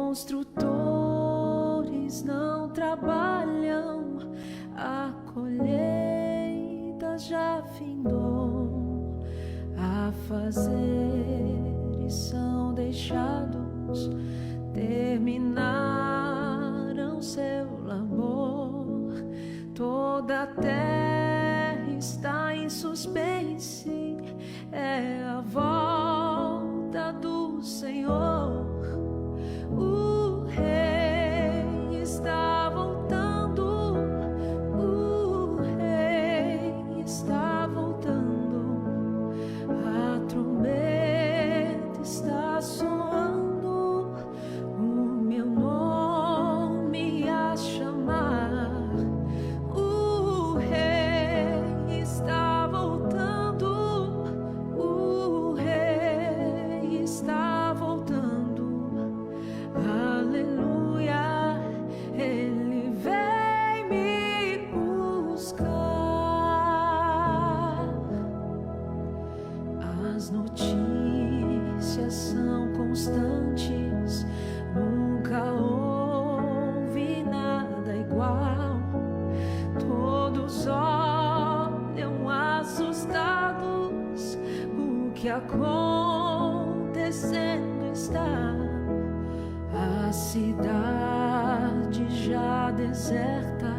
construtores não trabalham, a colheita já findou, a fazeres são deixados, terminaram seu labor, toda a terra está em suspense, é a volta do Senhor. O Rei está voltando, o Rei está voltando, a trombeta está soando, o meu nome a chamar. O Rei está voltando, o Rei está voltando. Aleluia, Ele vem me buscar. As notícias são constantes, nunca houve nada igual. Todos olham assustados, o que acontecendo está. A cidade já deserta,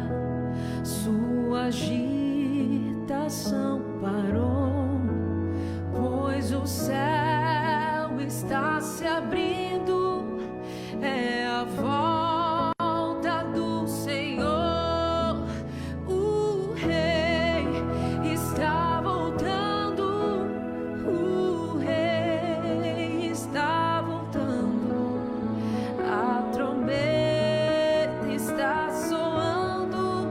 sua agitação parou, pois o céu está se abrindo, é a volta do Senhor. O Rei está voltando, o Rei está voltando. A trombeta está soando,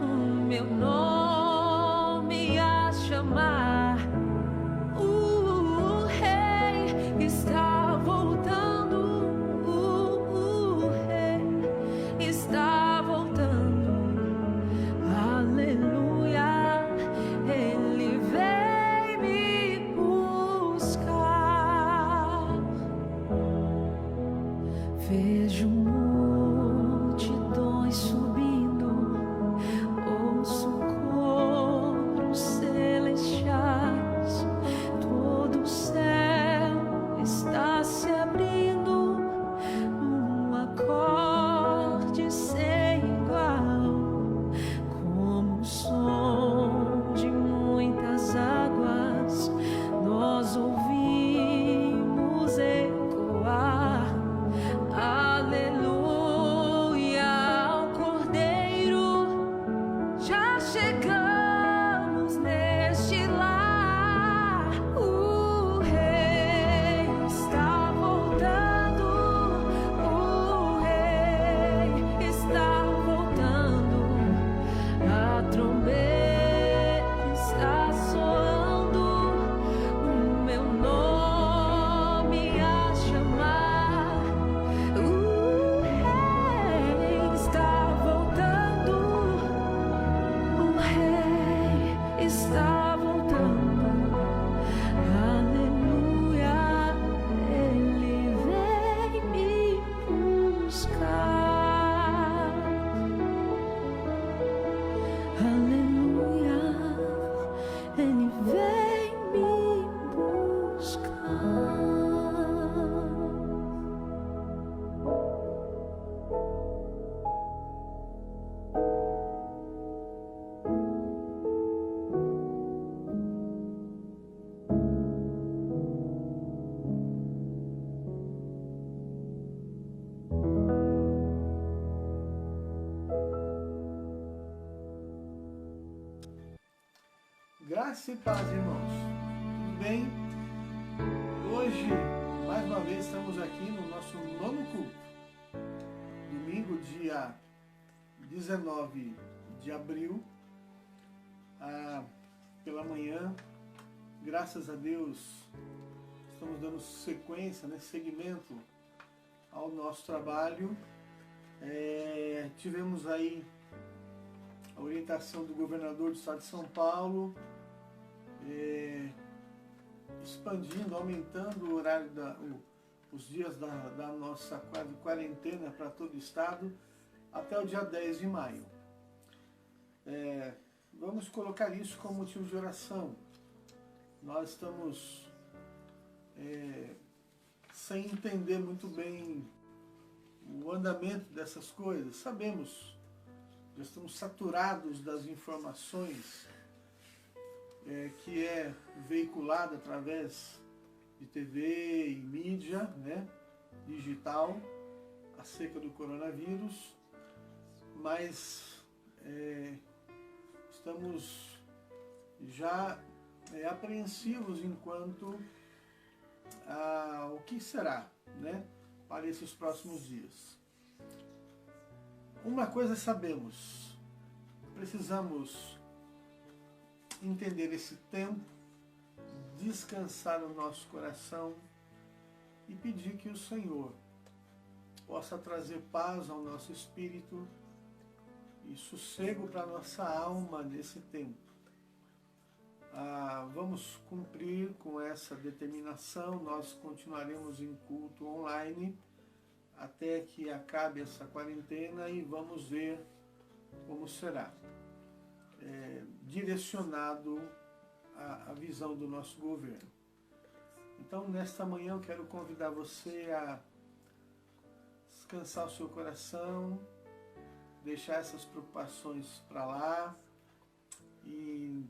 o meu nome a chamar. O Rei está voltando, o Rei está voltando. Aleluia, Ele vem me buscar. Vejo multidões subindo, ouço coros celestiais, todo o céu está se abrindo, um acorde sem igual, como o som de muitas águas, nós ouvimos ecoar. Aleluia ao Cordeiro, já chegamos neste lar. O Rei está voltando, o Rei está voltando, a trombeta está soando, o meu nome a chamar. O Rei está voltando, o Rei está voltando. Aleluia, Ele vem me buscar. Aleluia, Ele vem me buscar. Graça e paz, irmãos. Tudo bem? Hoje, mais uma vez, estamos aqui no nosso nono culto. Domingo, dia 19 de abril, pela manhã. Graças a Deus, estamos dando sequência, seguimento ao nosso trabalho. Tivemos aí a orientação do governador do estado de São Paulo, expandindo, aumentando o horário os dias da nossa quarentena para todo o estado, até o dia 10 de maio. Vamos colocar isso como motivo de oração. Nós estamos sem entender muito bem o andamento dessas coisas. Sabemos, já estamos saturados das informações que é veiculada através de TV e mídia, né, digital, acerca do coronavírus, mas estamos já apreensivos enquanto o que será, né, para esses próximos dias. Uma coisa sabemos, precisamos entender esse tempo, descansar o nosso coração e pedir que o Senhor possa trazer paz ao nosso espírito e sossego para a nossa alma nesse tempo. Vamos cumprir com essa determinação, nós continuaremos em culto online até que acabe essa quarentena e vamos ver como será. Direcionado a visão do nosso governo. Então, nesta manhã eu quero convidar você a descansar o seu coração, deixar essas preocupações para lá e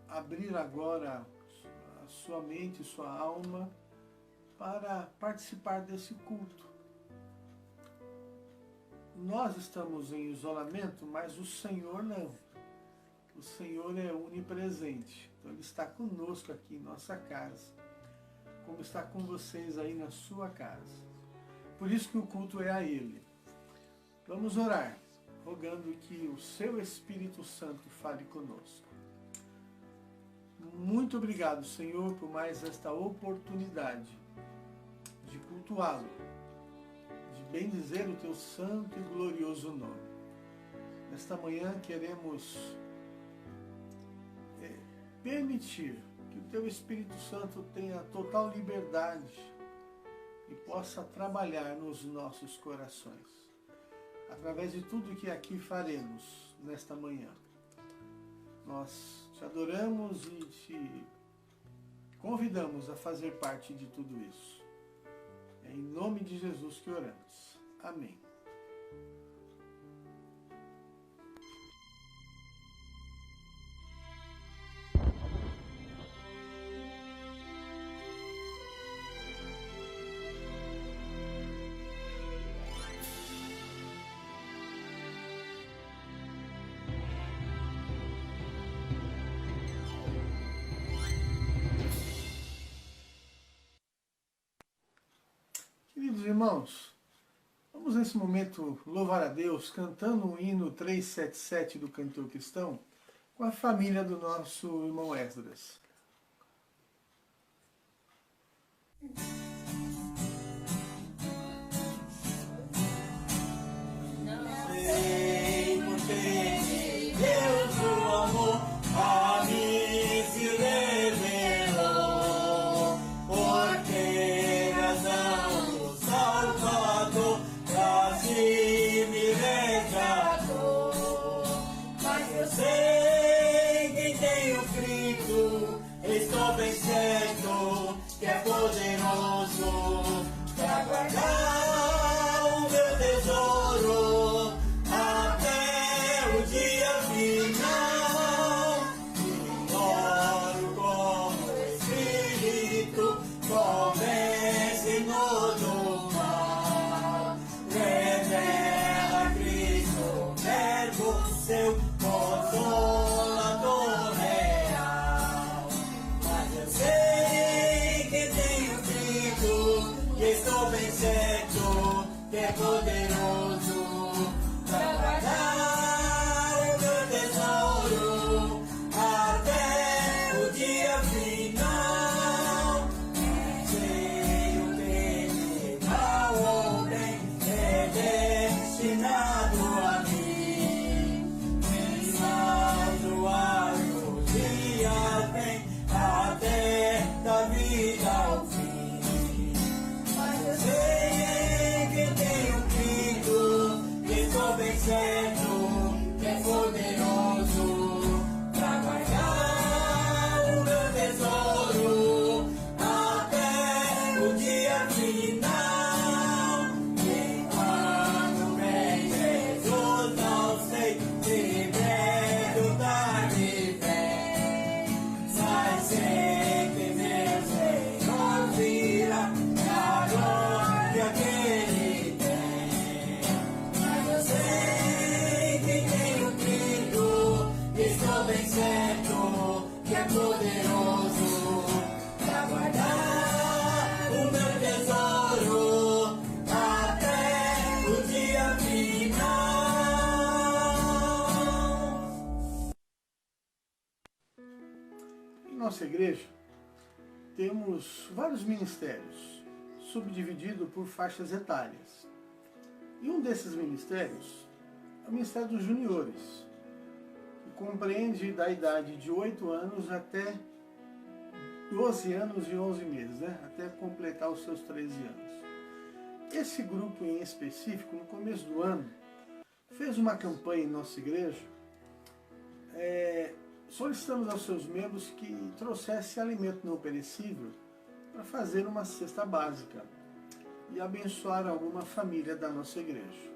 abrir agora a sua mente e sua alma para participar desse culto. Nós estamos em isolamento, mas o Senhor não. O Senhor é onipresente, então Ele está conosco aqui em nossa casa, como está com vocês aí na sua casa. Por isso que o culto é a Ele. Vamos orar, rogando que o Seu Espírito Santo fale conosco. Muito obrigado, Senhor, por mais esta oportunidade de cultuá-lo, de bendizer o Teu santo e glorioso nome. Nesta manhã queremos permitir que o Teu Espírito Santo tenha total liberdade e possa trabalhar nos nossos corações, através de tudo que aqui faremos nesta manhã. Nós Te adoramos e Te convidamos a fazer parte de tudo isso. É em nome de Jesus que oramos. Amém. Queridos irmãos, vamos nesse momento louvar a Deus cantando o hino 377 do Cantor Cristão com a família do nosso irmão Esdras. Sei porque Deus o amor a mim se revelou, por que razão o Salvador quase me resgatou. Mas eu sei que tenho Cristo, estou bem certo que é poderoso para guardar o meu tesouro até o dia final. Oro como Espírito, convence-nos do mal. Revela Cristo, Verbo seu, Consolador real. Mas eu sei que tenho Cristo, e estou bem certo que é poderoso para guardar o meu tesouro até o dia final. Sei o que mal ou bem é destinado a mim. Mas o dia vem até da vida ao fim. nossa igreja temos vários ministérios, subdividido por faixas etárias. E um desses ministérios é o Ministério dos Juniores, que compreende da idade de 8 anos até 12 anos e 11 meses, né? Até completar os seus 13 anos. Esse grupo em específico, no começo do ano, fez uma campanha em nossa igreja, solicitamos aos seus membros que trouxessem alimento não perecível para fazer uma cesta básica e abençoar alguma família da nossa igreja.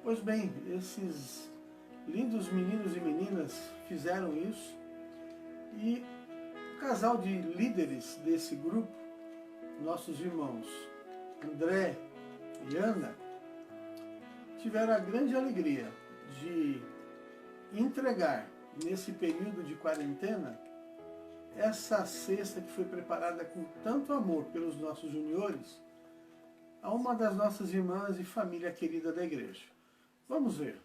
Pois bem, esses lindos meninos e meninas fizeram isso e o casal de líderes desse grupo, nossos irmãos André e Ana, tiveram a grande alegria de entregar nesse período de quarentena essa cesta que foi preparada com tanto amor pelos nossos juniores a uma das nossas irmãs e família querida da igreja. Vamos ver.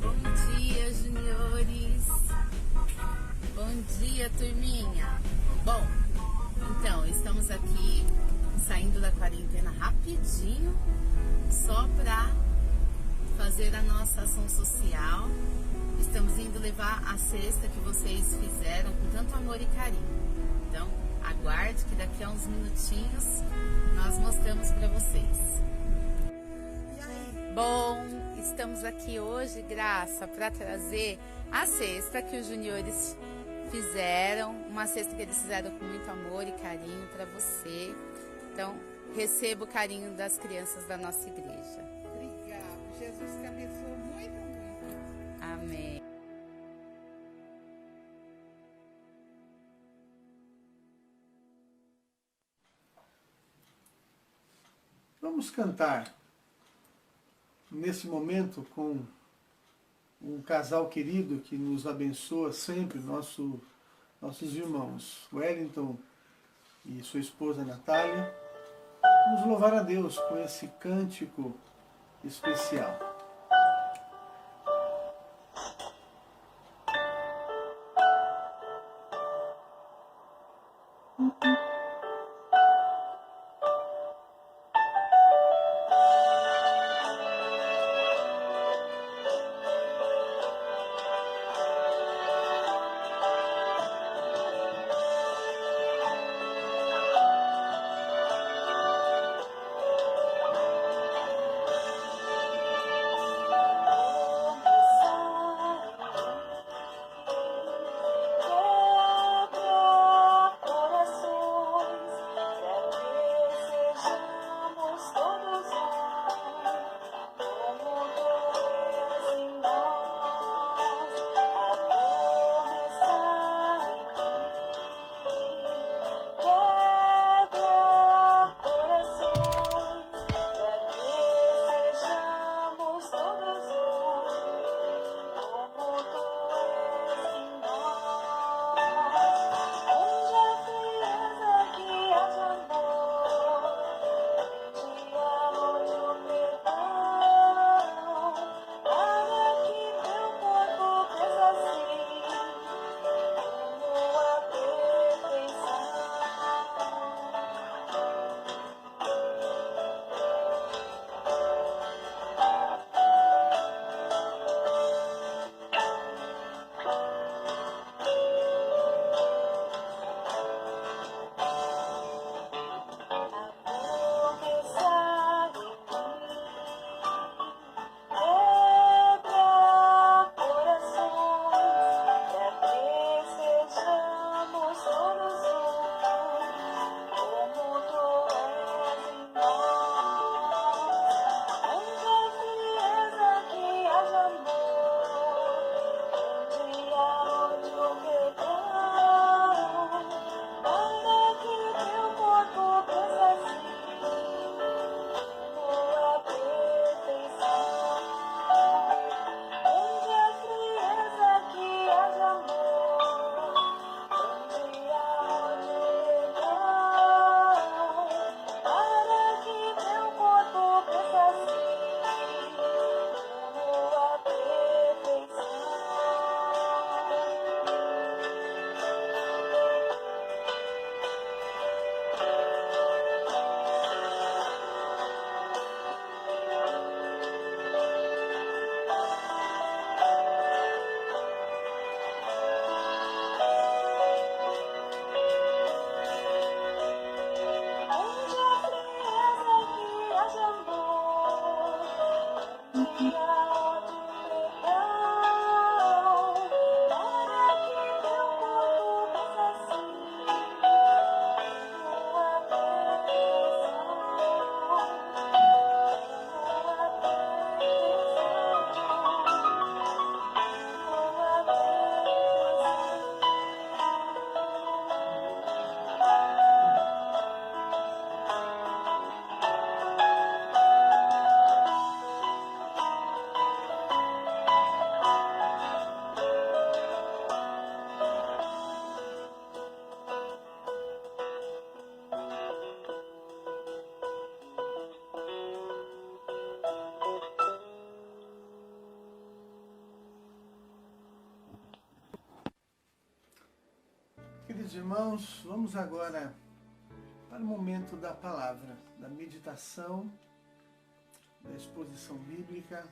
Bom dia, juniores. Bom dia, turminha. Bom, então, estamos aqui saindo da quarentena rapidinho, só para fazer a nossa ação social. Estamos indo levar a cesta que vocês fizeram com tanto amor e carinho. Então, aguarde que daqui a uns minutinhos nós mostramos para vocês. Bom, estamos aqui hoje, Graça, para trazer a cesta que os juniores fizeram, uma cesta que eles fizeram com muito amor e carinho para você. Então, receba o carinho das crianças da nossa igreja. Obrigada. Jesus te abençoe muito, muito. Amém. Vamos cantar nesse momento com um casal querido que nos abençoa sempre, nossos irmãos Wellington e sua esposa Natália. Vamos louvar a Deus com esse cântico especial. Queridos irmãos, vamos agora para o momento da palavra, da meditação, da exposição bíblica.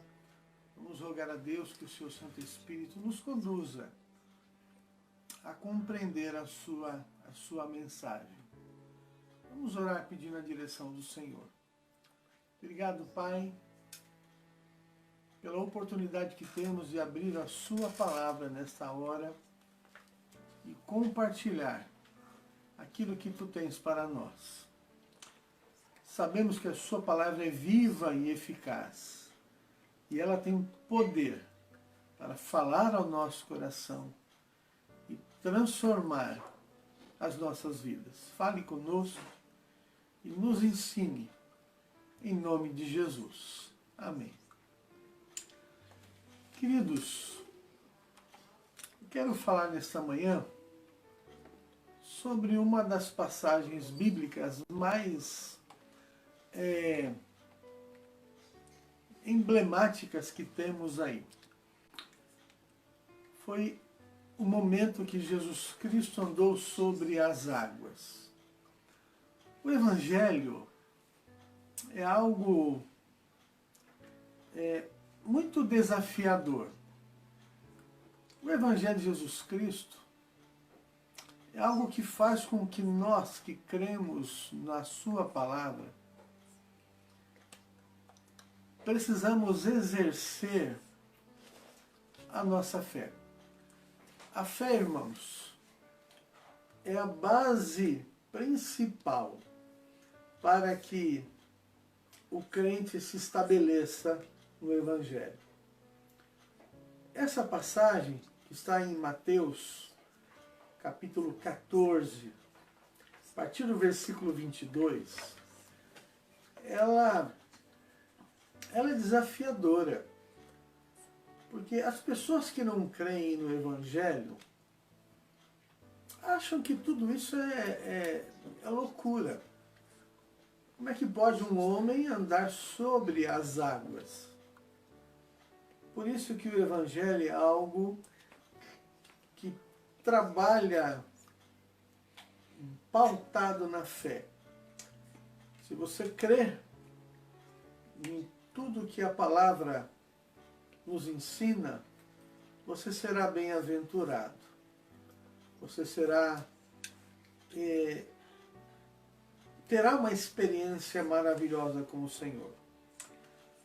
Vamos rogar a Deus que o seu Santo Espírito nos conduza a compreender a sua mensagem. Vamos orar pedindo a direção do Senhor. Obrigado, Pai, pela oportunidade que temos de abrir a sua palavra nesta hora e compartilhar aquilo que tu tens para nós. Sabemos que a sua palavra é viva e eficaz e ela tem poder para falar ao nosso coração e transformar as nossas vidas. Fale conosco e nos ensine em nome de Jesus. Amém. Queridos, quero falar nesta manhã sobre uma das passagens bíblicas mais emblemáticas que temos aí. Foi o momento que Jesus Cristo andou sobre as águas. O Evangelho é algo muito desafiador. O Evangelho de Jesus Cristo é algo que faz com que nós que cremos na sua palavra precisamos exercer a nossa fé. A fé, irmãos, é a base principal para que o crente se estabeleça no Evangelho. Essa passagem que está em Mateus, capítulo 14, a partir do versículo 22, ela é desafiadora, porque as pessoas que não creem no Evangelho acham que tudo isso é loucura. Como é que pode um homem andar sobre as águas? Por isso que o Evangelho é algo que trabalha pautado na fé. Se você crer em tudo que a palavra nos ensina, você será bem-aventurado. Você terá uma experiência maravilhosa com o Senhor.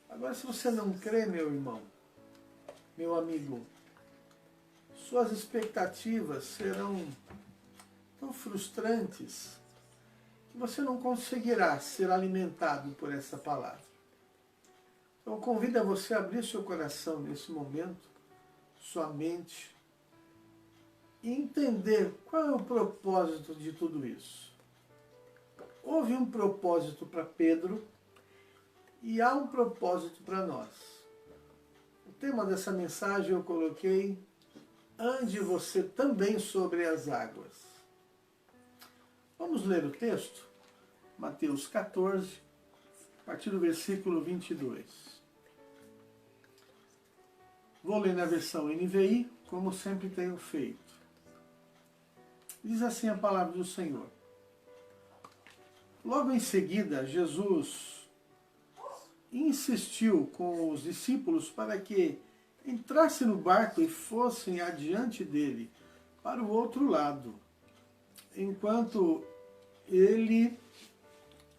Agora, se você não crê, meu irmão, meu amigo, suas expectativas serão tão frustrantes que você não conseguirá ser alimentado por essa palavra. Então, eu convido a você a abrir seu coração nesse momento, sua mente, e entender qual é o propósito de tudo isso. Houve um propósito para Pedro e há um propósito para nós. O tema dessa mensagem eu coloquei: ande você também sobre as águas. Vamos ler o texto? Mateus 14, a partir do versículo 22. Vou ler na versão NVI, como sempre tenho feito. Diz assim a palavra do Senhor. Logo em seguida, Jesus insistiu com os discípulos para que entrassem no barco e fossem adiante dele, para o outro lado, enquanto ele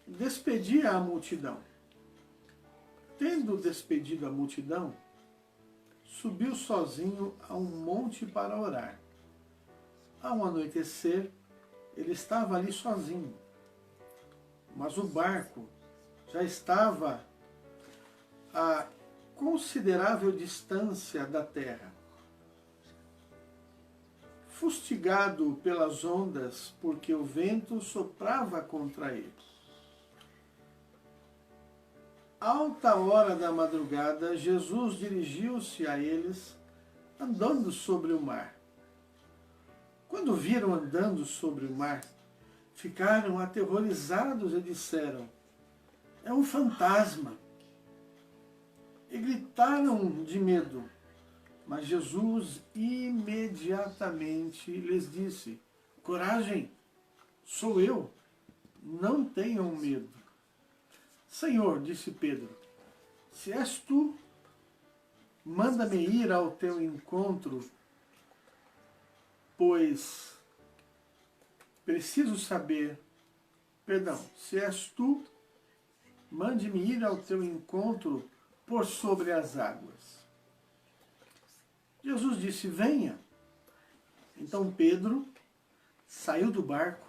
despedia a multidão. Tendo despedido a multidão, subiu sozinho a um monte para orar. Ao anoitecer, ele estava ali sozinho. Mas o barco já estava a considerável distância da terra. Fustigado pelas ondas, porque o vento soprava contra ele. Alta hora da madrugada, Jesus dirigiu-se a eles, andando sobre o mar. Quando viram andando sobre o mar, ficaram aterrorizados e disseram: é um fantasma. E gritaram de medo. Mas Jesus imediatamente lhes disse: coragem, sou eu, não tenham medo. Senhor, disse Pedro, se és tu, manda-me ir ao teu encontro, pois preciso saber, se és tu, mande-me ir ao teu encontro por sobre as águas. Jesus disse, venha. Então Pedro saiu do barco,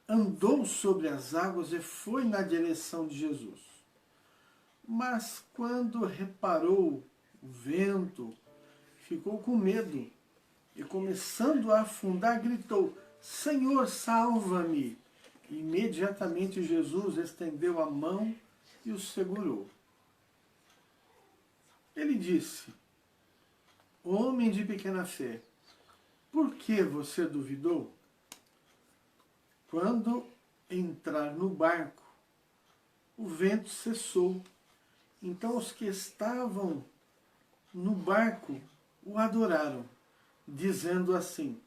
andou sobre as águas e foi na direção de Jesus. Mas quando reparou o vento, ficou com medo e, começando a afundar, gritou, Senhor, salva-me! Imediatamente Jesus estendeu a mão e o segurou. Ele disse, homem de pequena fé, por que você duvidou? Quando entrar no barco, o vento cessou. Então os que estavam no barco o adoraram, dizendo assim,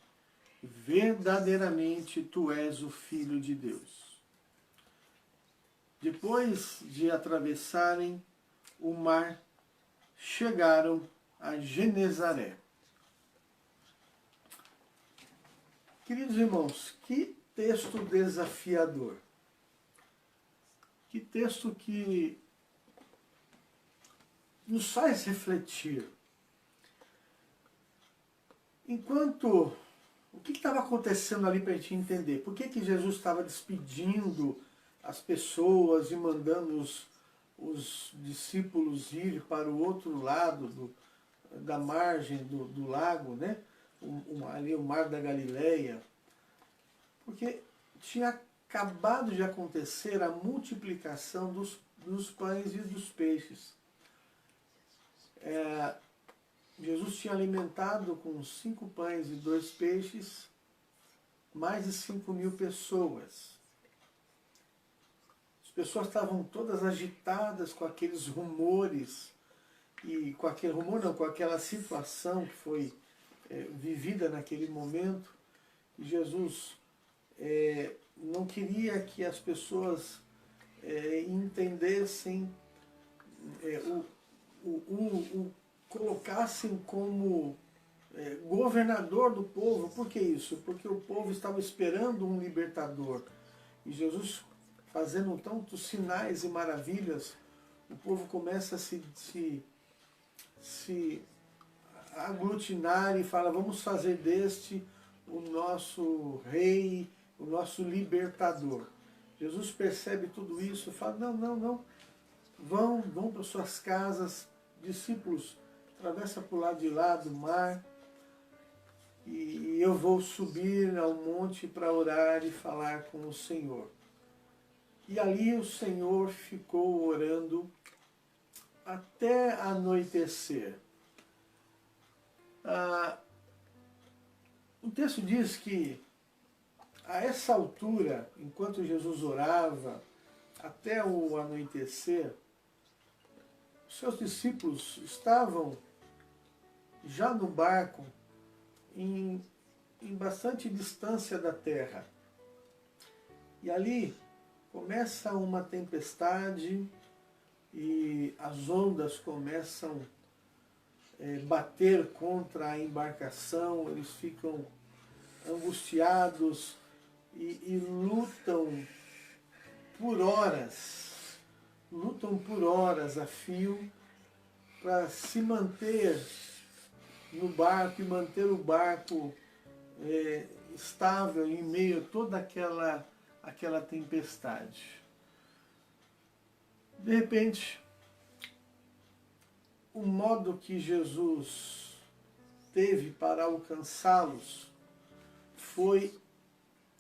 verdadeiramente tu és o Filho de Deus. Depois de atravessarem o mar, chegaram a Genezaré. Queridos irmãos, que texto desafiador. Que texto que nos faz refletir. O que estava acontecendo ali para a gente entender? Por que Jesus estava despedindo as pessoas e mandando os discípulos ir para o outro lado da margem do lago, né? Ali o mar da Galileia? Porque tinha acabado de acontecer a multiplicação dos pães e dos peixes. Jesus tinha alimentado com 5 pães e 2 peixes mais de 5.000 pessoas. As pessoas estavam todas agitadas com aqueles rumores, e com aquela situação que foi vivida naquele momento. E Jesus não queria que as pessoas entendessem, colocassem como governador do povo. Por que isso? Porque o povo estava esperando um libertador. E Jesus, fazendo tantos sinais e maravilhas, o povo começa a se aglutinar e fala, vamos fazer deste o nosso rei, o nosso libertador. Jesus percebe tudo isso e fala, não, vão para suas casas, discípulos, atravessa para o lado de lá do mar, e eu vou subir ao monte para orar e falar com o Senhor. E ali o Senhor ficou orando até anoitecer. O texto diz que a essa altura, enquanto Jesus orava, até o anoitecer, seus discípulos estavam já no barco, em bastante distância da terra. E ali começa uma tempestade e as ondas começam a bater contra a embarcação, eles ficam angustiados e lutam por horas a fio para se manter no barco e manter o barco estável em meio a toda aquela tempestade. De repente, o modo que Jesus teve para alcançá-los foi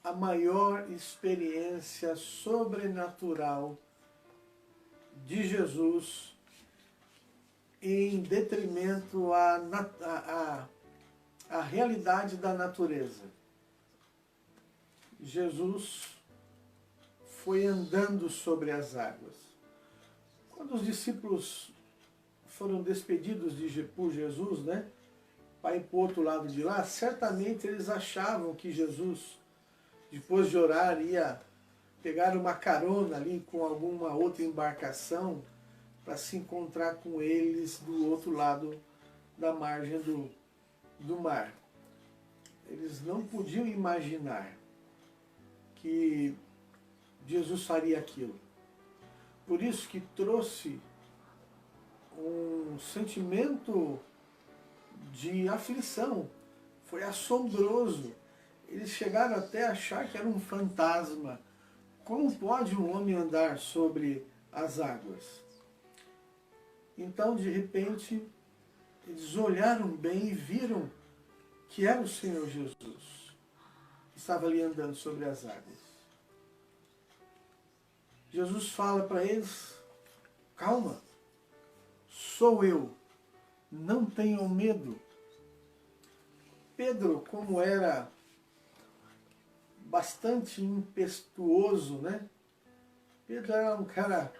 a maior experiência sobrenatural de Jesus em detrimento à realidade da natureza. Jesus foi andando sobre as águas. Quando os discípulos foram despedidos por Jesus, né? para ir para o outro lado de lá, certamente eles achavam que Jesus, depois de orar, ia pegar uma carona ali com alguma outra embarcação para se encontrar com eles do outro lado da margem do mar. Eles não podiam imaginar que Jesus faria aquilo. Por isso que trouxe um sentimento de aflição. Foi assombroso. Eles chegaram até a achar que era um fantasma. Como pode um homem andar sobre as águas? Então, de repente, eles olharam bem e viram que era o Senhor Jesus que estava ali andando sobre as águas. Jesus fala para eles: calma, sou eu, não tenham medo. Pedro, como era bastante impetuoso, né? Pedro era um cara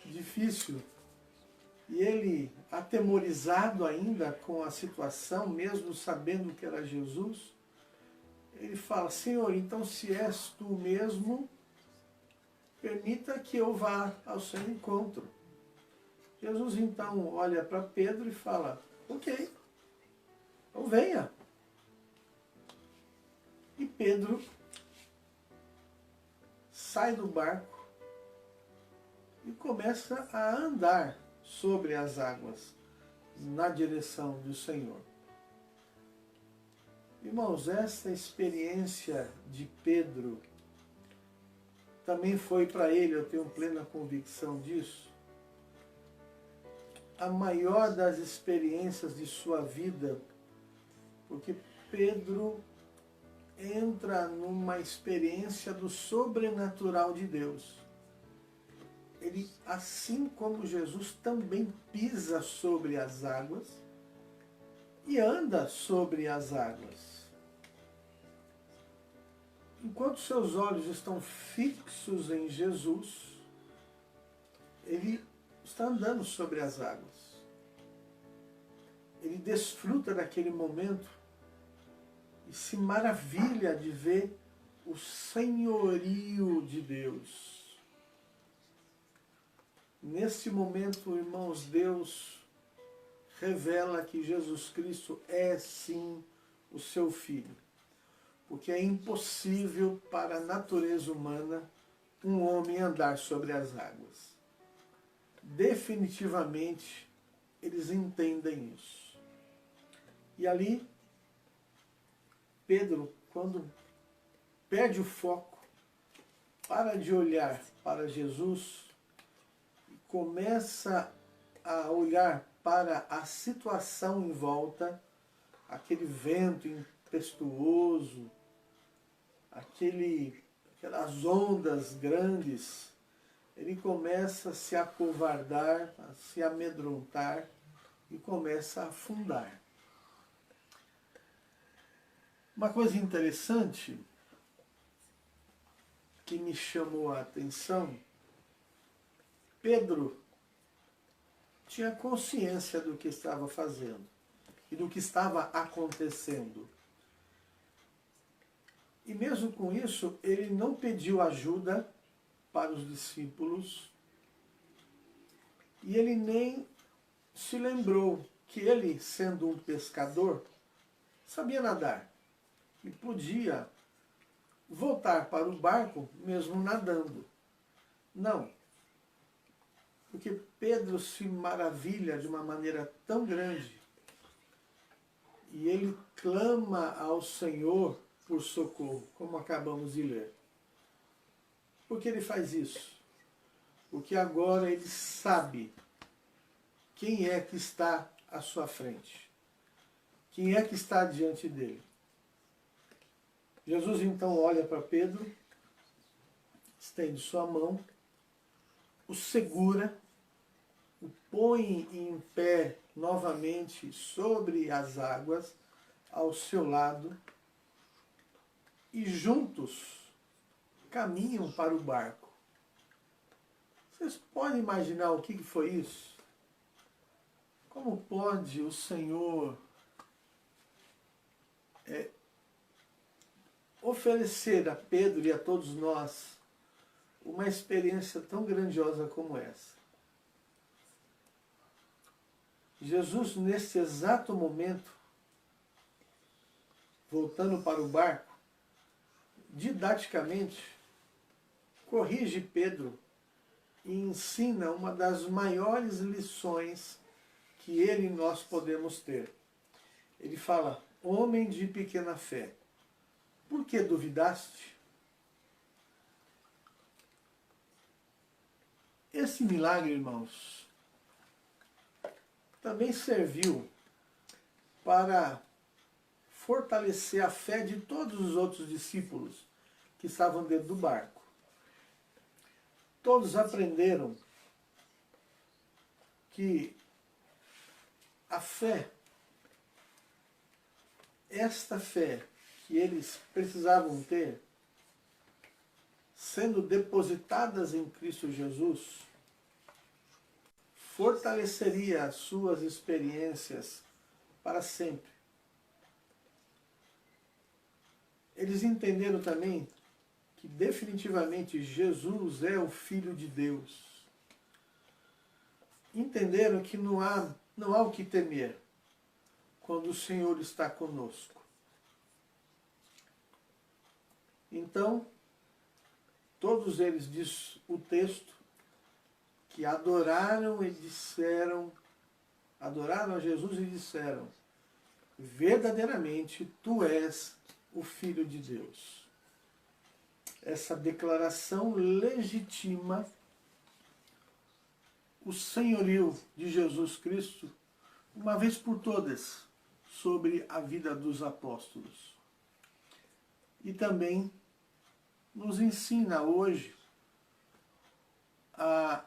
difícil. E ele, atemorizado ainda com a situação, mesmo sabendo que era Jesus, ele fala: Senhor, então se és tu mesmo, permita que eu vá ao seu encontro. Jesus então olha para Pedro e fala: ok, então venha. E Pedro sai do barco e começa a andar sobre as águas, na direção do Senhor. Irmãos, esta experiência de Pedro também foi para ele, eu tenho plena convicção disso, a maior das experiências de sua vida, porque Pedro entra numa experiência do sobrenatural de Deus. Ele, assim como Jesus, também pisa sobre as águas e anda sobre as águas. Enquanto seus olhos estão fixos em Jesus, ele está andando sobre as águas. Ele desfruta daquele momento e se maravilha de ver o senhorio de Deus. Nesse momento, irmãos, Deus revela que Jesus Cristo é sim o seu Filho. Porque é impossível para a natureza humana um homem andar sobre as águas. Definitivamente, eles entendem isso. E ali, Pedro, quando perde o foco, para de olhar para Jesus, começa a olhar para a situação em volta, aquele vento impetuoso, aquelas ondas grandes, ele começa a se acovardar, a se amedrontar e começa a afundar. Uma coisa interessante que me chamou a atenção, Pedro tinha consciência do que estava fazendo e do que estava acontecendo. E mesmo com isso, ele não pediu ajuda para os discípulos e ele nem se lembrou que ele, sendo um pescador, sabia nadar e podia voltar para o barco mesmo nadando. Não. Porque Pedro se maravilha de uma maneira tão grande e ele clama ao Senhor por socorro, como acabamos de ler. Por que ele faz isso? Porque agora ele sabe quem é que está à sua frente, quem é que está diante dele. Jesus então olha para Pedro, estende sua mão, o segura, o põe em pé novamente sobre as águas, ao seu lado, e juntos caminham para o barco. Vocês podem imaginar o que foi isso? Como pode o Senhor oferecer a Pedro e a todos nós uma experiência tão grandiosa como essa. Jesus, nesse exato momento, voltando para o barco, didaticamente, corrige Pedro e ensina uma das maiores lições que ele e nós podemos ter. Ele fala: homem de pequena fé, por que duvidaste? Esse milagre, irmãos, também serviu para fortalecer a fé de todos os outros discípulos que estavam dentro do barco. Todos aprenderam que a fé, esta fé que eles precisavam ter, sendo depositadas em Cristo Jesus, fortaleceria as suas experiências para sempre. Eles entenderam também que definitivamente Jesus é o Filho de Deus. Entenderam que não há o que temer quando o Senhor está conosco. Então, todos eles, diz o texto, que adoraram a Jesus e disseram: verdadeiramente tu és o Filho de Deus. Essa declaração legitima o senhorio de Jesus Cristo, uma vez por todas, sobre a vida dos apóstolos. E também nos ensina hoje a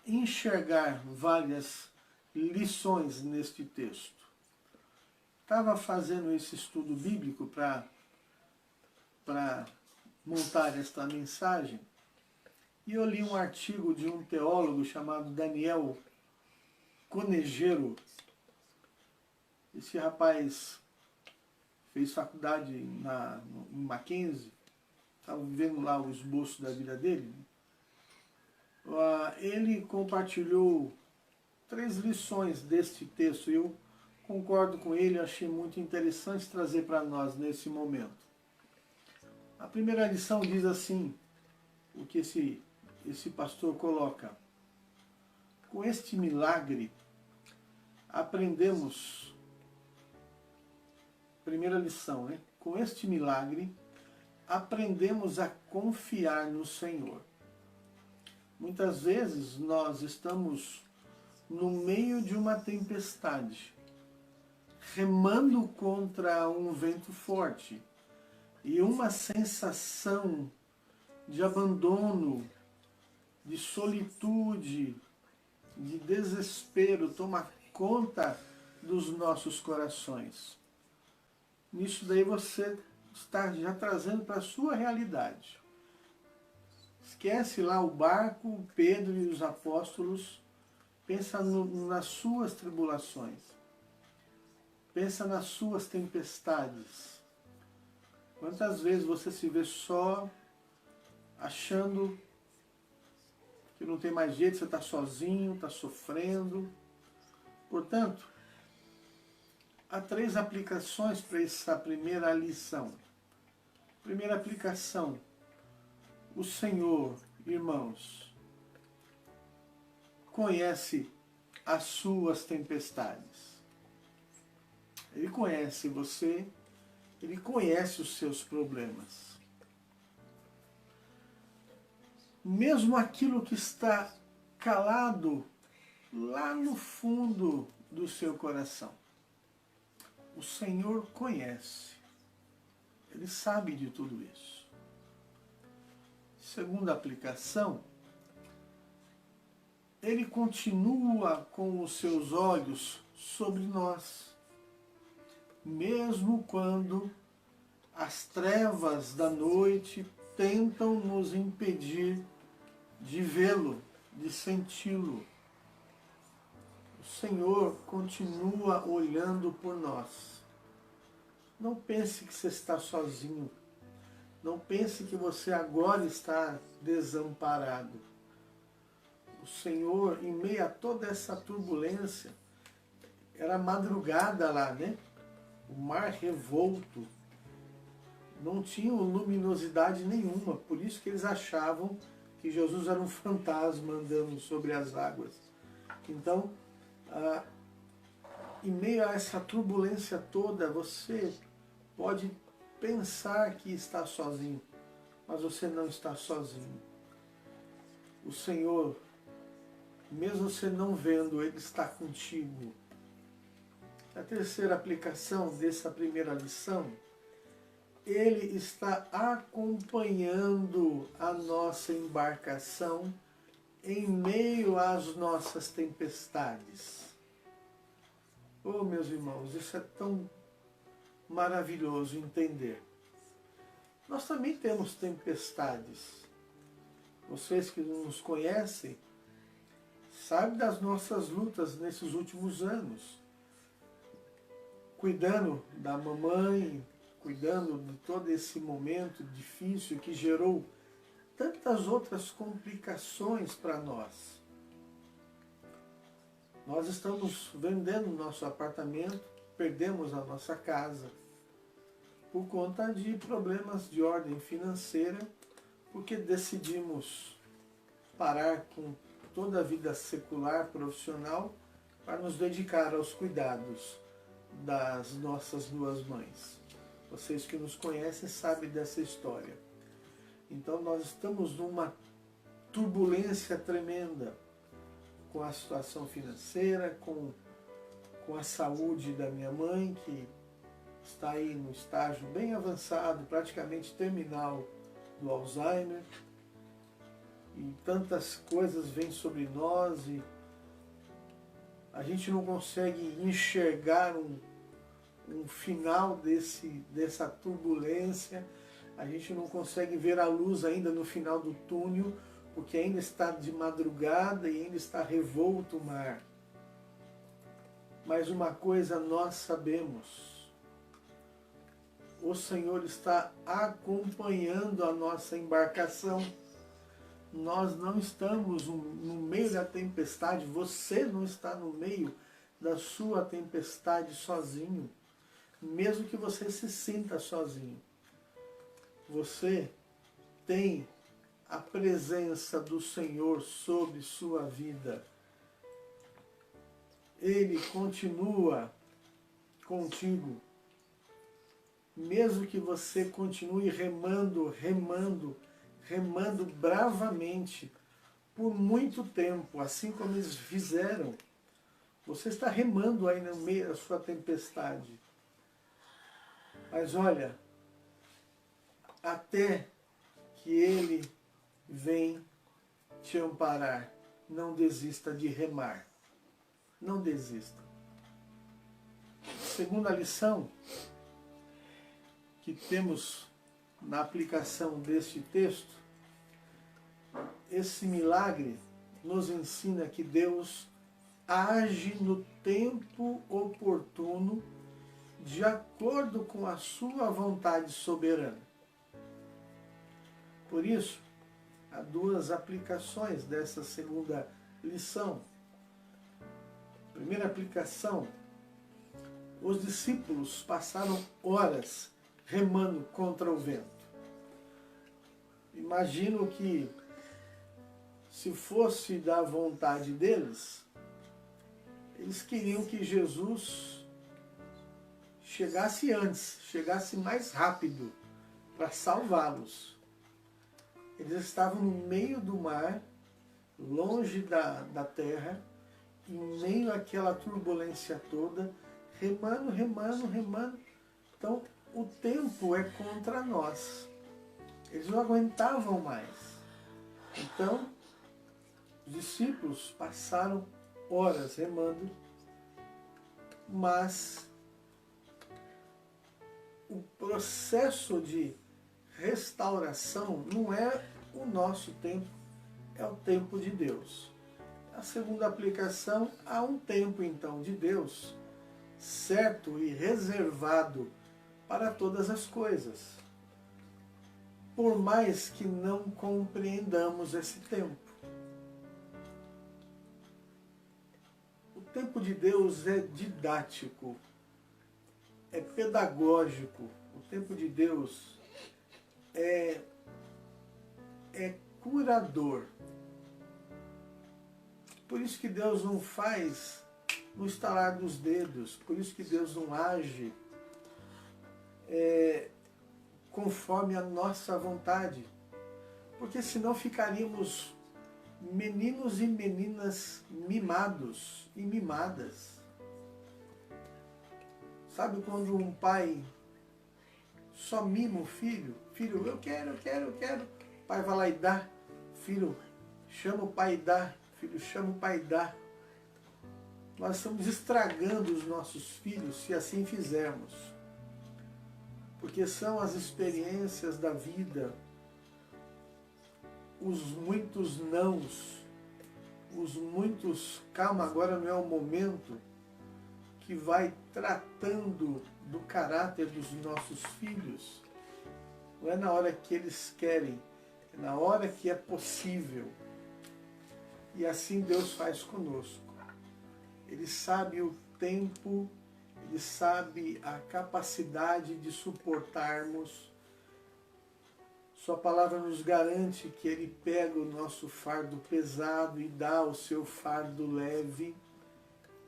enxergar várias lições neste texto. Estava fazendo esse estudo bíblico para montar esta mensagem, e eu li um artigo de um teólogo chamado Daniel Conejero. Esse rapaz fez faculdade em Mackenzie, estava vendo lá o esboço da vida dele. Ele compartilhou 3 lições deste texto, e eu concordo com ele, achei muito interessante trazer para nós nesse momento. A primeira lição diz assim, o que esse pastor coloca: com este milagre aprendemos, primeira lição, né? Com este milagre aprendemos a confiar no Senhor. Muitas vezes nós estamos no meio de uma tempestade, remando contra um vento forte, e uma sensação de abandono, de solitude, de desespero toma conta dos nossos corações. Nisso daí você está já trazendo para a sua realidade. Esquece lá o barco, o Pedro e os apóstolos. Pensa nas suas tribulações. Pensa nas suas tempestades. Quantas vezes você se vê só, achando que não tem mais jeito, você está sozinho, está sofrendo. Portanto, há 3 aplicações para essa primeira lição. Primeira aplicação: o Senhor, irmãos, conhece as suas tempestades. Ele conhece você, Ele conhece os seus problemas. Mesmo aquilo que está calado lá no fundo do seu coração, o Senhor conhece. Ele sabe de tudo isso. Segunda aplicação: Ele continua com os seus olhos sobre nós, mesmo quando as trevas da noite tentam nos impedir de vê-lo, de senti-lo. O Senhor continua olhando por nós. Não pense que você está sozinho. Não pense que você agora está desamparado. O Senhor, em meio a toda essa turbulência, era madrugada lá, né? O mar revolto. Não tinha luminosidade nenhuma. Por isso que eles achavam que Jesus era um fantasma andando sobre as águas. Então, em meio a essa turbulência toda, você pode pensar que está sozinho, mas você não está sozinho. O Senhor, mesmo você não vendo, Ele está contigo. A terceira aplicação dessa primeira lição, Ele está acompanhando a nossa embarcação em meio às nossas tempestades. Oh, meus irmãos, isso é tão maravilhoso entender. Nós também temos tempestades. Vocês que nos conhecem, sabem das nossas lutas nesses últimos anos. Cuidando da mamãe, cuidando de todo esse momento difícil que gerou tantas outras complicações para nós. Nós estamos vendendo nosso apartamento, perdemos a nossa casa por conta de problemas de ordem financeira, porque decidimos parar com toda a vida secular, profissional, para nos dedicar aos cuidados das nossas duas mães. Vocês que nos conhecem sabem dessa história. Então nós estamos numa turbulência tremenda com a situação financeira, com a saúde da minha mãe, que está aí no estágio bem avançado, praticamente terminal do Alzheimer. E tantas coisas vêm sobre nós e a gente não consegue enxergar um final dessa turbulência. A gente não consegue ver a luz ainda no final do túnel, porque ainda está de madrugada e ainda está revolto o mar. Mas uma coisa nós sabemos: o Senhor está acompanhando a nossa embarcação. Nós não estamos no meio da tempestade, você não está no meio da sua tempestade sozinho, mesmo que você se sinta sozinho. Você tem a presença do Senhor sobre sua vida. Ele continua contigo. Mesmo que você continue remando bravamente por muito tempo, assim como eles fizeram, você está remando aí no meio da sua tempestade. Mas olha, até que Ele vem te amparar, não desista de remar. Não desista. Segunda lição que temos na aplicação deste texto, esse milagre nos ensina que Deus age no tempo oportuno, de acordo com a sua vontade soberana. Por isso, há duas aplicações dessa segunda lição. Primeira aplicação: os discípulos passaram horas remando contra o vento. Imagino que, se fosse da vontade deles, eles queriam que Jesus chegasse antes, chegasse mais rápido para salvá-los. Eles estavam no meio do mar, longe da terra, em meio àquela turbulência toda, remando. Então, o tempo é contra nós. Eles não aguentavam mais. Então, os discípulos passaram horas remando, mas o processo de restauração não é o nosso tempo, é o tempo de Deus. A segunda aplicação: há um tempo então de Deus certo e reservado para todas as coisas. por mais que não compreendamos esse tempo. O tempo de Deus é didático, é pedagógico. O tempo de Deus é curador. Por isso que Deus não faz no estalar dos dedos, por isso que Deus não age conforme a nossa vontade, porque senão ficaríamos meninos e meninas mimados e mimadas. Sabe quando um pai só mima o filho? Filho, eu quero. O pai vai lá e dá. Filho, chama o pai e dá. Filho, chama o pai e dá. Nós estamos estragando os nossos filhos se assim fizermos. Porque são as experiências da vida, os muitos nãos, os muitos calma, agora não é o momento, que vai tratando do caráter dos nossos filhos. Não é na hora que eles querem, é na hora que é possível. E assim Deus faz conosco. Ele sabe o tempo, Ele sabe a capacidade de suportarmos. Sua palavra nos garante que Ele pega o nosso fardo pesado e dá o seu fardo leve.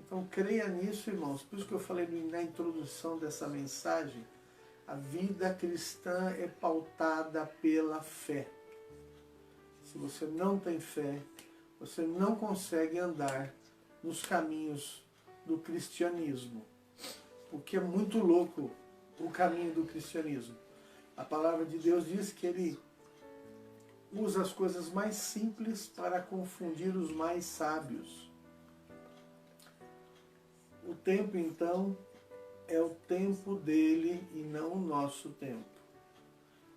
Então creia nisso, irmãos. Por isso que eu falei na introdução dessa mensagem, a vida cristã é pautada pela fé. Se você não tem fé, você não consegue andar nos caminhos do cristianismo. Porque é muito louco o caminho do cristianismo. A palavra de Deus diz que Ele usa as coisas mais simples para confundir os mais sábios. O tempo, então, é o tempo dele e não o nosso tempo.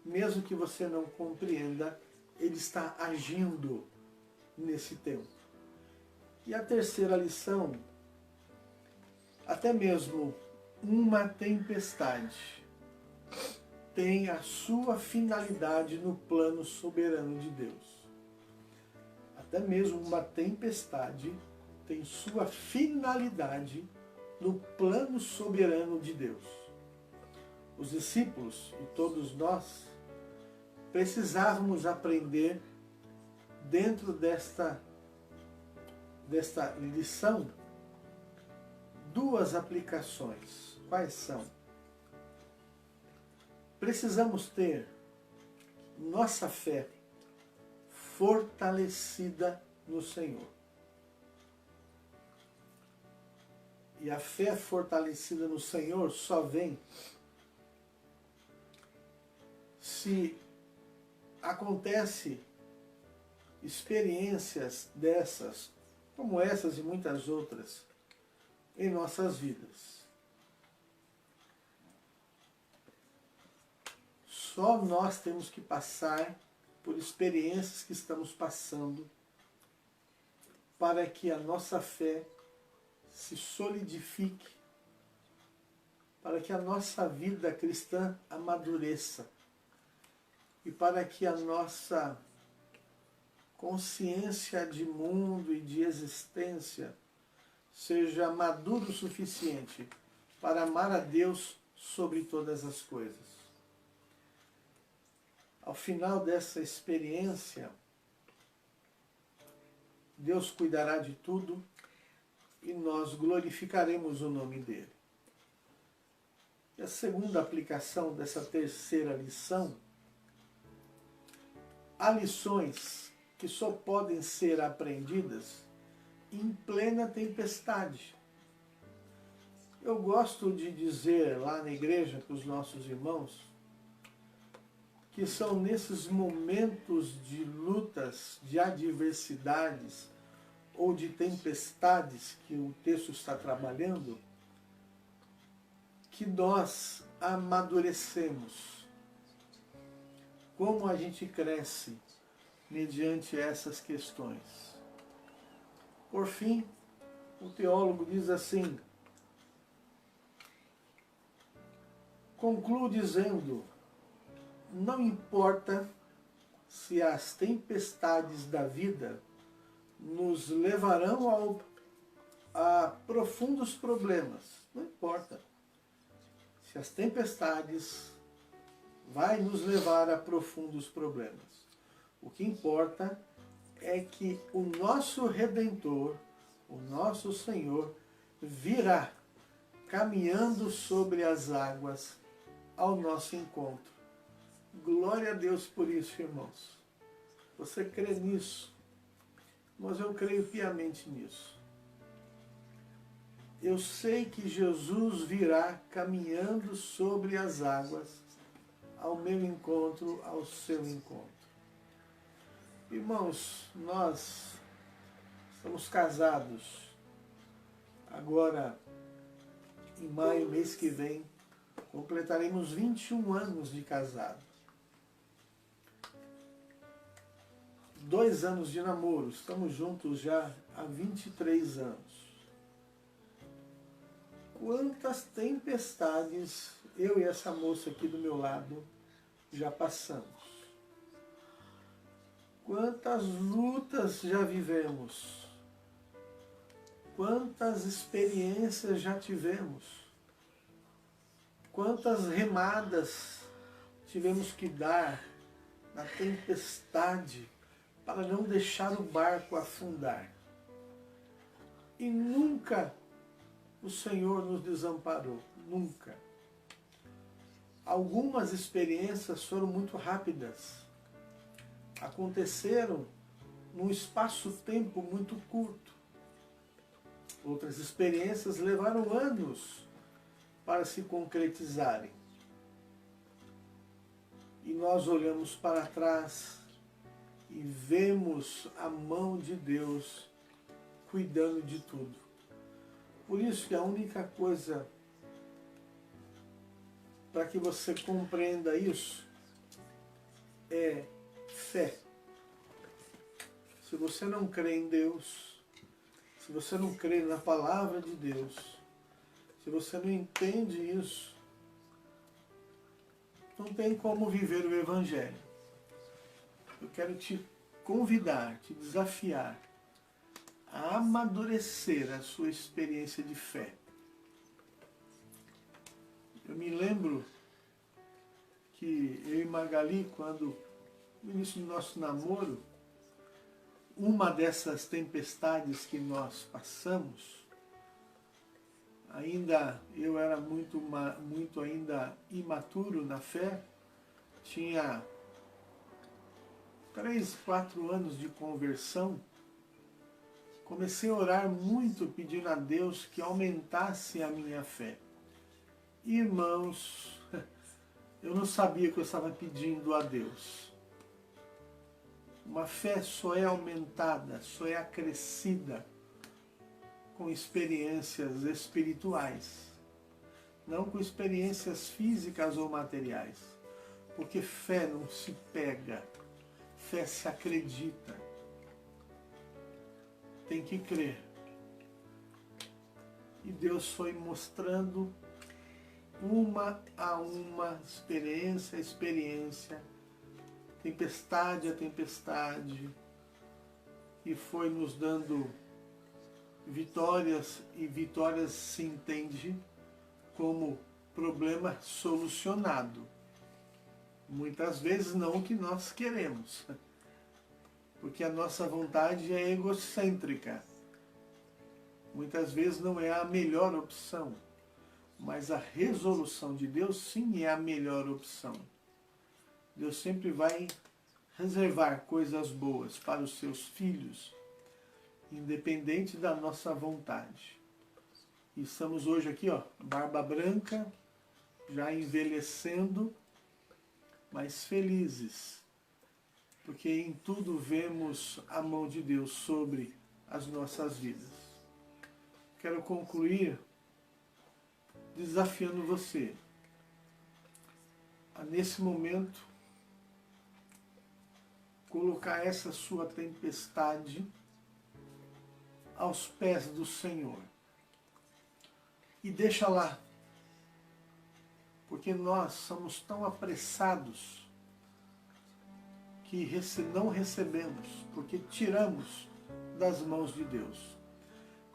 Mesmo que você não compreenda, Ele está agindo nesse tempo. E a terceira lição, até mesmo uma tempestade tem a sua finalidade no plano soberano de Deus. Até mesmo uma tempestade tem sua finalidade no plano soberano de Deus. Os discípulos e todos nós precisávamos aprender dentro desta lição duas aplicações. Quais são? Precisamos ter nossa fé fortalecida no Senhor. E a fé fortalecida no Senhor só vem se acontece experiências dessas, como essas e muitas outras, em nossas vidas. Só nós temos que passar por experiências que estamos passando para que a nossa fé se solidifique, para que a nossa vida cristã amadureça e para que a nossa consciência de mundo e de existência seja madura o suficiente para amar a Deus sobre todas as coisas. Ao final dessa experiência, Deus cuidará de tudo e nós glorificaremos o nome dele. E a segunda aplicação dessa terceira lição, há lições que só podem ser aprendidas em plena tempestade. Eu gosto de dizer lá na igreja para os nossos irmãos que são nesses momentos de lutas, de adversidades ou de tempestades que o texto está trabalhando, que nós amadurecemos. Como a gente cresce mediante essas questões. Por fim, o teólogo diz assim, concluo dizendo, não importa se as tempestades da vida nos levarão a profundos problemas. Não importa. Se as tempestades vai nos levar a profundos problemas. O que importa é que o nosso Redentor, o nosso Senhor, virá caminhando sobre as águas ao nosso encontro. Glória a Deus por isso, irmãos. Você crê nisso? Mas eu creio piamente nisso. Eu sei que Jesus virá caminhando sobre as águas ao meu encontro, ao seu encontro. Irmãos, nós estamos casados. Agora, em maio, mês que vem, completaremos 21 anos de casado. 2 anos de namoro, estamos juntos já há 23 anos. Quantas tempestades eu e essa moça aqui do meu lado já passamos. Quantas lutas já vivemos. Quantas experiências já tivemos. Quantas remadas tivemos que dar na tempestade para não deixar o barco afundar. E nunca o Senhor nos desamparou, nunca. Algumas experiências foram muito rápidas. Aconteceram num espaço-tempo muito curto. Outras experiências levaram anos para se concretizarem. E nós olhamos para trás e vemos a mão de Deus cuidando de tudo. Por isso que a única coisa para que você compreenda isso é fé. Se você não crê em Deus, se você não crê na palavra de Deus, se você não entende isso, não tem como viver o Evangelho. Eu quero te convidar, te desafiar a amadurecer a sua experiência de fé. Eu me lembro que eu e Magali, quando no início do nosso namoro, uma dessas tempestades que nós passamos, ainda eu era muito ainda imaturo na fé, tinha 3, 4 anos de conversão. Comecei a orar muito pedindo a Deus que aumentasse a minha fé. Irmãos, eu não sabia que eu estava pedindo a Deus. Uma fé só é aumentada, só é acrescida com experiências espirituais, não com experiências físicas ou materiais. Porque fé não se pega, fé se acredita. Tem que crer. E Deus foi mostrando uma a uma, experiência a experiência, tempestade a tempestade, e foi nos dando vitórias, e vitórias se entende como problema solucionado. Muitas vezes não o que nós queremos, porque a nossa vontade é egocêntrica. Muitas vezes não é a melhor opção, mas a resolução de Deus sim é a melhor opção. Deus sempre vai reservar coisas boas para os seus filhos, independente da nossa vontade. E estamos hoje aqui, ó, barba branca, já envelhecendo, mas felizes, porque em tudo vemos a mão de Deus sobre as nossas vidas. Quero concluir desafiando você a, nesse momento, colocar essa sua tempestade aos pés do Senhor. E deixa lá, porque nós somos tão apressados que não recebemos, porque tiramos das mãos de Deus.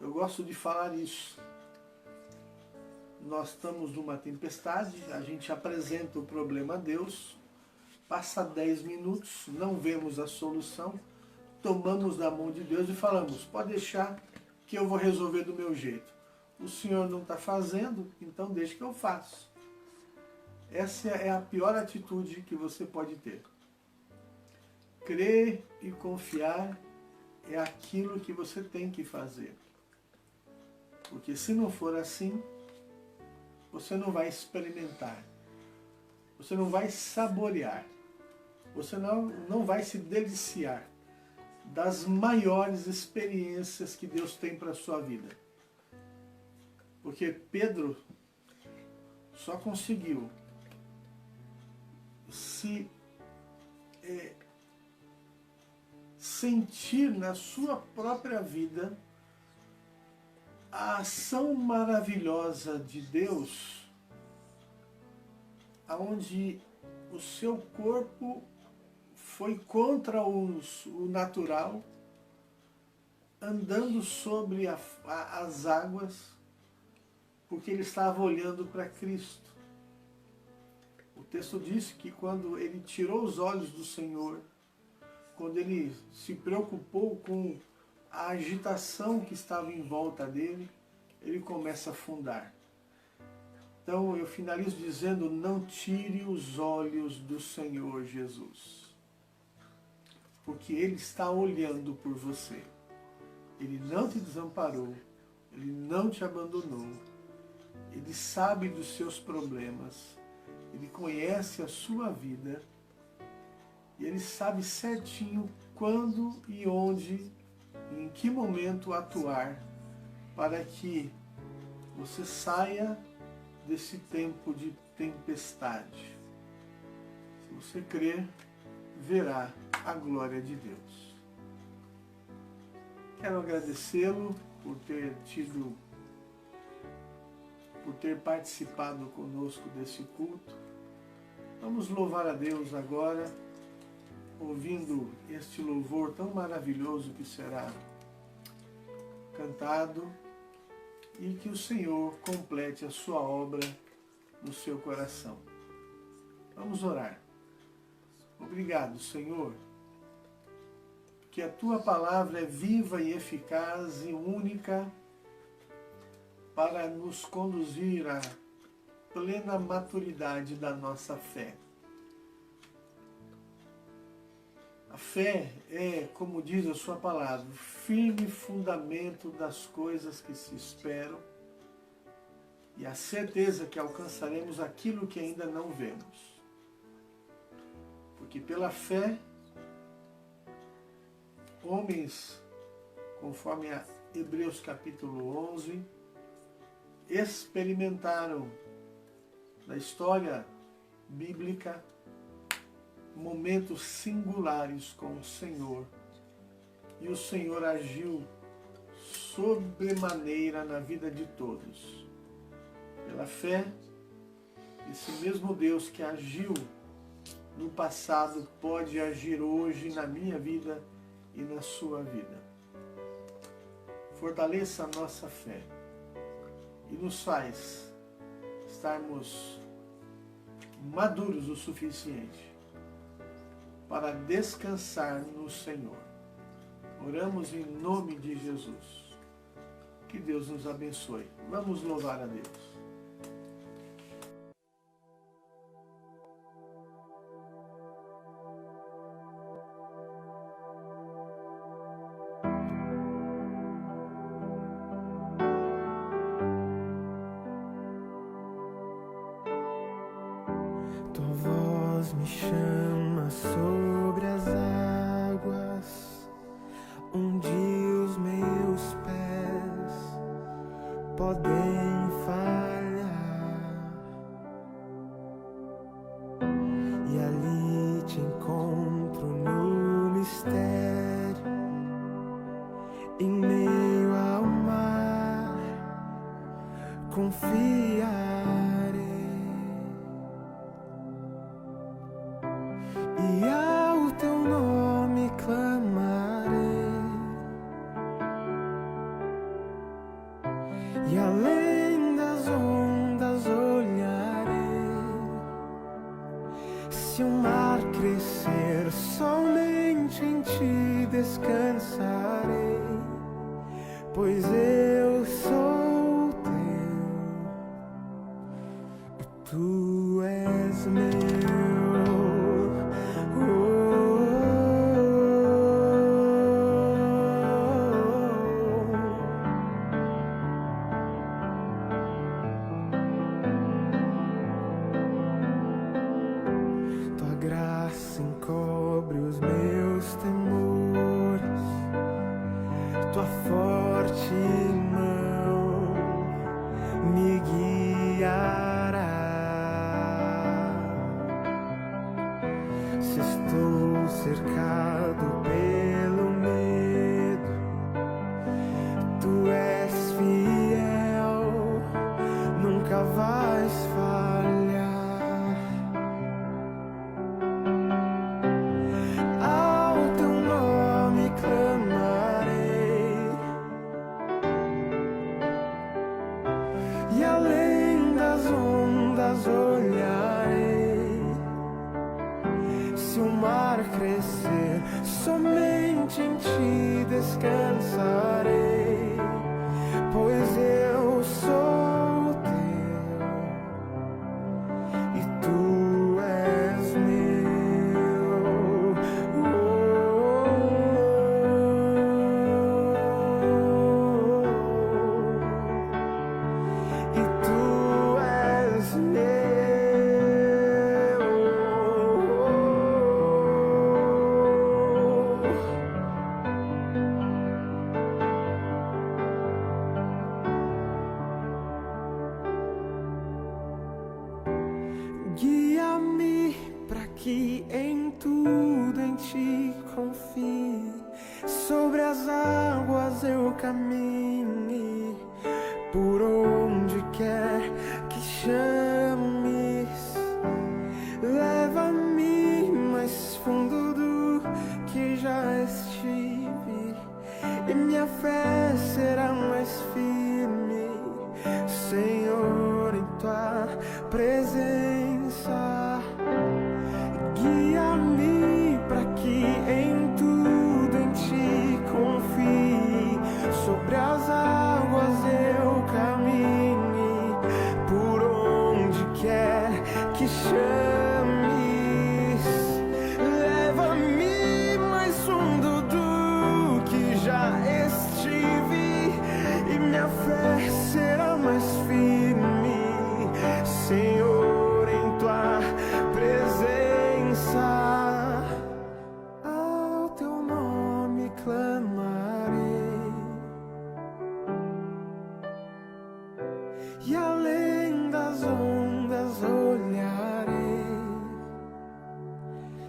Eu gosto de falar isso. Nós estamos numa tempestade, a gente apresenta o problema a Deus, passa 10 minutos, não vemos a solução, tomamos da mão de Deus e falamos, pode deixar que eu vou resolver do meu jeito. O Senhor não está fazendo, então deixa que eu faço. Essa é a pior atitude que você pode ter. Crer e confiar é aquilo que você tem que fazer. Porque se não for assim, você não vai experimentar, você não vai saborear, você não vai se deliciar das maiores experiências que Deus tem para a sua vida. Porque Pedro só conseguiu se sentir na sua própria vida a ação maravilhosa de Deus, aonde o seu corpo foi contra o natural, andando sobre as águas, porque ele estava olhando para Cristo. O texto diz que quando ele tirou os olhos do Senhor, quando ele se preocupou com a agitação que estava em volta dele, ele começa a afundar. Então eu finalizo dizendo, não tire os olhos do Senhor Jesus, porque Ele está olhando por você. Ele não te desamparou, Ele não te abandonou, Ele sabe dos seus problemas, Ele conhece a sua vida, e Ele sabe certinho quando e onde, em que momento atuar, para que você saia desse tempo de tempestade. Se você crer, verá a glória de Deus. Quero agradecê-lo por ter participado conosco desse culto. Vamos louvar a Deus agora, ouvindo este louvor tão maravilhoso que será cantado, e que o Senhor complete a sua obra no seu coração. Vamos orar. Obrigado, Senhor, que a Tua palavra é viva e eficaz e única para nos conduzir à plena maturidade da nossa fé. A fé é, como diz a sua palavra, o firme fundamento das coisas que se esperam e a certeza que alcançaremos aquilo que ainda não vemos. Porque pela fé, homens, conforme a Hebreus capítulo 11, experimentaram na história bíblica momentos singulares com o Senhor, e o Senhor agiu sobremaneira na vida de todos. Pela fé, esse mesmo Deus que agiu no passado pode agir hoje na minha vida e na sua vida. Fortaleça a nossa fé e nos faz estarmos maduros o suficiente para descansar no Senhor. Oramos em nome de Jesus. Que Deus nos abençoe. Vamos louvar a Deus. Tua voz me chama sobre as águas, onde os meus pés podem falhar, e ali te encontro no mistério, em meio ao mar, confiarei. E ao teu nome Tu és meu. Tua graça encobre os meus temores, tua forte mão me guiará. Se estou cercado pelo medo, tu és fiel, nunca vais falhar. Ao teu nome clamarei, e além das ondas olharei. Se o mar crescer, somente em ti descansarei, pois eu sou teu e tu és meu. E tu és meu. Guia-me para que em tudo em ti confie, sobre as águas eu caminhe, por onde quer que chames. Leva-me mais fundo do que já estive, e minha fé será mais firme, Senhor, em tua presença. Guia-me para que em tudo em ti confie, sobre as águas eu caminhe, por onde quer que chames. Leva-me mais fundo do que já estive, e minha fé será mais firme, Senhor, em tua presença. Ao teu nome clamarei, e além das ondas olharei.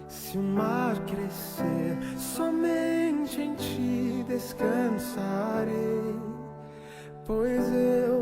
Se o mar crescer, somente em ti descansarei, pois eu